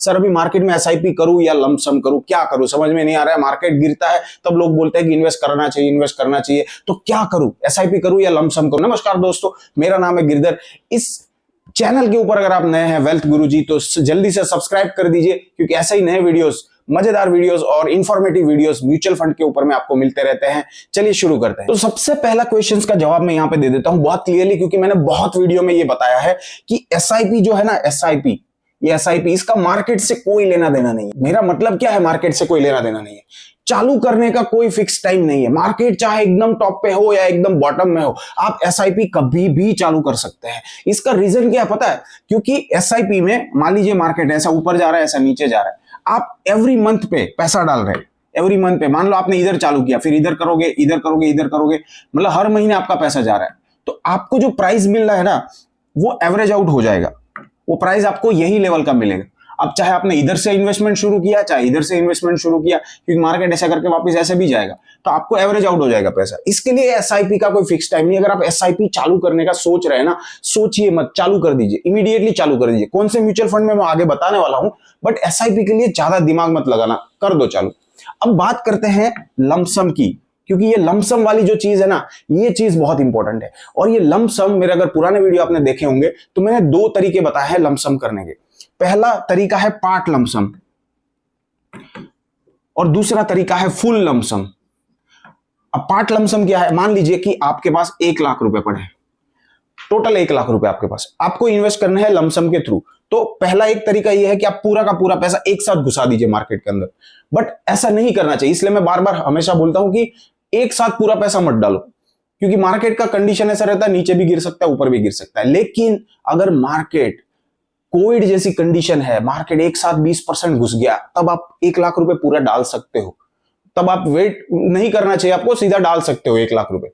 Sir अभी market में SIP करूं या लमसम करूं, क्या करूं, समझ में नहीं आ रहा है। मार्केट गिरता है तब लोग बोलते हैं कि इन्वेस्ट करना चाहिए, इन्वेस्ट करना चाहिए, तो क्या करूं, एसआईपी करूं या लमसम करूं। नमस्कार दोस्तों, मेरा नाम है गिरधर। इस चैनल के ऊपर अगर आप नए हैं वेल्थ गुरुजी, तो जल्दी से सब्सक्राइब कर दीजिए, क्योंकि ऐसे ही नए वीडियोस, मजेदार वीडियोस और इंफॉर्मेटिव वीडियोस म्यूचुअल फंड के ऊपर में आपको मिलते रहते हैं। चलिए शुरू करते हैं। तो सबसे पहला क्वेश्चंस का जवाब मैं यहां पे दे देता हूं बहुत क्लियरली, क्योंकि मैंने बहुत वीडियो में ये बताया है कि एसआईपी जो है ना, एसआईपी, ये एसआईपी, इसका मार्केट से कोई लेना देना नहीं है। मेरा मतलब क्या है, मार्केट से कोई लेना देना नहीं है। चालू करने का कोई फिक्स टाइम नहीं है। मार्केट चाहे एकदम टॉप पे हो या एकदम बॉटम में हो, आप एसआईपी कभी भी चालू कर सकते हैं। इसका रीजन क्या है पता है? क्योंकि एसआईपी में मान लीजिए मार्केट ऐसा ऊपर जा रहा है, ऐसा नीचे जा रहा है, आप एवरी मंथ पे पैसा डाल रहे हैं। एवरी मंथ पे मान लो आपने इधर चालू किया, फिर इधर करोगे, इधर करोगे, इधर करोगे, मतलब हर महीने आपका पैसा जा रहा है, तो आपको जो प्राइस मिल रहा है ना, वो एवरेज आउट हो जाएगा। वो प्राइस आपको यही लेवल का मिलेगा। अब चाहे आपने इधर से इन्वेस्टमेंट शुरू किया, चाहे इधर से इन्वेस्टमेंट शुरू किया, क्योंकि मार्केट ऐसा करके वापस ऐसे भी जाएगा, तो आपको एवरेज आउट हो जाएगा पैसा। इसके लिए एसआईपी का कोई फिक्स टाइम नहीं। अगर आप एसआईपी चालू करने का सोच रहे हैं ना, सोचिए मत, चालू कर दीजिए, इमीडिएटली चालू कर दीजिए। कौन से म्यूचुअल फंड में मैं आगे बताने वाला हूं, बट एसआईपी के लिए ज्यादा दिमाग मत लगाना, कर दो चालू। अब बात करते हैं लमसम की, क्योंकि ये लमसम वाली जो चीज है ना, ये चीज बहुत इंपॉर्टेंट है। और ये लमसम, मेरे अगर पुराने वीडियो आपने देखे होंगे तो मैंने दो तरीके बताए हैं लमसम करने के। पहला तरीका है पार्ट लमसम और दूसरा तरीका है फुल लमसम। अब पार्ट लमसम क्या है? मान लीजिए कि आपके पास 1 लाख रुपए पड़े हैं, टोटल 1 लाख रुपए आपके पास, आपको इन्वेस्ट करना है लमसम के थ्रू। तो पहला एक तरीका यह है कि आप पूरा का पूरा पैसा एक साथ घुसा दीजिए मार्केट के अंदर, बट ऐसा नहीं करना चाहिए। इसलिए मैं बार बार हमेशा बोलता हूं कि एक साथ पूरा पैसा मत डालो, क्योंकि मार्केट का कंडीशन ऐसा रहता है, नीचे भी गिर सकता है, ऊपर भी गिर सकता है। लेकिन अगर मार्केट कोविड जैसी कंडीशन है, मार्केट एक साथ 20% घुस गया, तब आप 1 लाख रुपए पूरा डाल सकते हो। तब आप वेट नहीं करना चाहिए, आपको सीधा डाल सकते हो 1 लाख रुपए।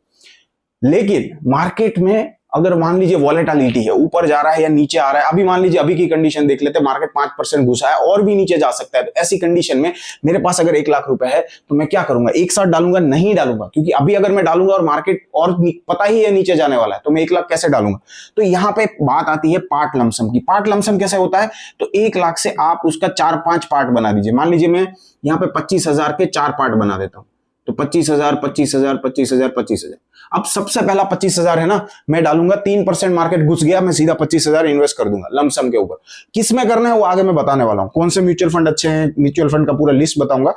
लेकिन मार्केट में अगर मान लीजिए वॉलेटिलिटी है, ऊपर जा रहा है या नीचे आ रहा है, अभी मान लीजिए अभी की कंडीशन देख लेते हैं, मार्केट 5% घुसा है और भी नीचे जा सकता है, तो ऐसी कंडीशन में मेरे पास अगर 1 लाख रुपए है तो मैं क्या करूंगा? एक साथ डालूंगा? नहीं डालूंगा, क्योंकि अभी अगर मैं डालूंगा और मार्केट और पता ही है नीचे जाने वाला है, तो मैं 1 लाख कैसे डालूंगा? तो यहां पे बात आती है पार्ट लमसम की। पार्ट लमसम कैसे होता है? तो 1 लाख से आप उसका 4-5 पार्ट बना दीजिए। मान लीजिए मैं यहाँ पे 25,000 के 4 पार्ट बना देता हूं, तो 25,000, 25,000, 25,000, 25,000। अब सबसे पहला 25,000 है ना, मैं डालूंगा, 3% मार्केट घुस गया, मैं सीधा 25,000 इन्वेस्ट कर दूंगा लमसम के ऊपर। किस में करना है वो आगे मैं बताने वाला हूं, कौन से म्यूचुअल फंड अच्छे हैं, म्यूचुअल फंड का पूरा लिस्ट बताऊंगा।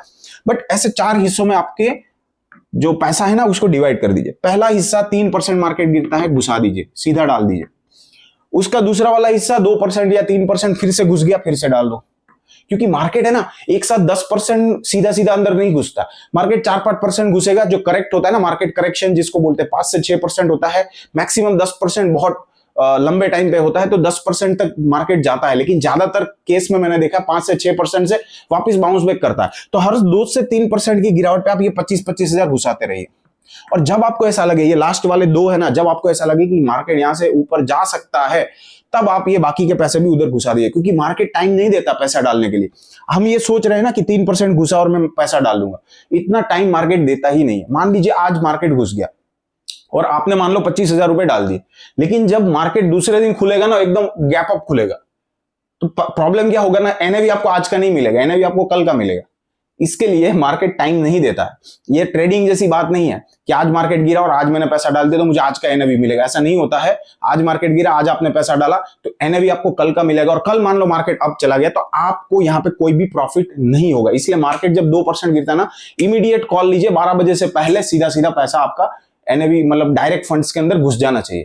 बट ऐसे 4 हिस्सों में आपके जो पैसा है ना, उसको डिवाइड कर दीजिए। पहला हिस्सा 3% मार्केट गिरता है, घुसा दीजिए, सीधा डाल दीजिए। उसका दूसरा वाला हिस्सा 2% या 3% फिर से घुस गया, फिर से डाल दो। क्योंकि मार्केट है ना, एक साथ 10% सीधा सीधा अंदर नहीं घुसता। मार्केट 4-5% घुसेगा, जो करेक्ट होता है ना, मार्केट करेक्शन जिसको बोलते हैं, 5 से 6% होता है, मैक्सिमम 10% बहुत लंबे टाइम पे होता है, तो 10% तक मार्केट जाता है। लेकिन ज्यादातर केस में मैंने देखा 5 से 6% से वापस बाउंस बैक करता है। तो हर 2 से 3% की गिरावट पे आप ये 25-25 हजार घुसाते रहिए। और जब आपको ऐसा लगे, ये लास्ट वाले 2 है ना, जब आपको ऐसा लगे कि मार्केट यहां से ऊपर जा सकता है, तब आप ये बाकी के पैसे भी उधर घुसा दिए, क्योंकि मार्केट टाइम नहीं देता पैसा डालने के लिए। हम ये सोच रहे हैं ना कि 3% घुसा और मैं पैसा डाल दूंगा, इतना टाइम मार्केट देता ही नहीं है। मान लीजिए आज मार्केट घुस गया और आपने मान लो 25,000 रुपए डाल दिए, लेकिन जब मार्केट दूसरे दिन खुलेगा ना, एकदम गैप अप खुलेगा, तो प्रॉब्लम क्या होगा ना, एनएवी आपको आज का नहीं मिलेगा, एनएवी आपको कल का मिलेगा। इसके लिए मार्केट टाइम नहीं देता है। ये ट्रेडिंग जैसी बात नहीं है कि आज मार्केट गिरा और आज मैंने पैसा डाल दिया तो मुझे आज का एनएवी मिलेगा, ऐसा नहीं होता है। आज मार्केट गिरा, आज आपने पैसा डाला, तो एनएवी आपको कल का मिलेगा, और कल मान लो मार्केट अप चला गया तो आपको यहाँ पे कोई भी प्रॉफिट नहीं होगा। इसलिए मार्केट जब 2% गिरता है ना, इमीडिएट कॉल लीजिए, 12 बजे से पहले सीधा सीधा पैसा आपका एनएवी मतलब डायरेक्ट फंड्स के अंदर घुस जाना चाहिए।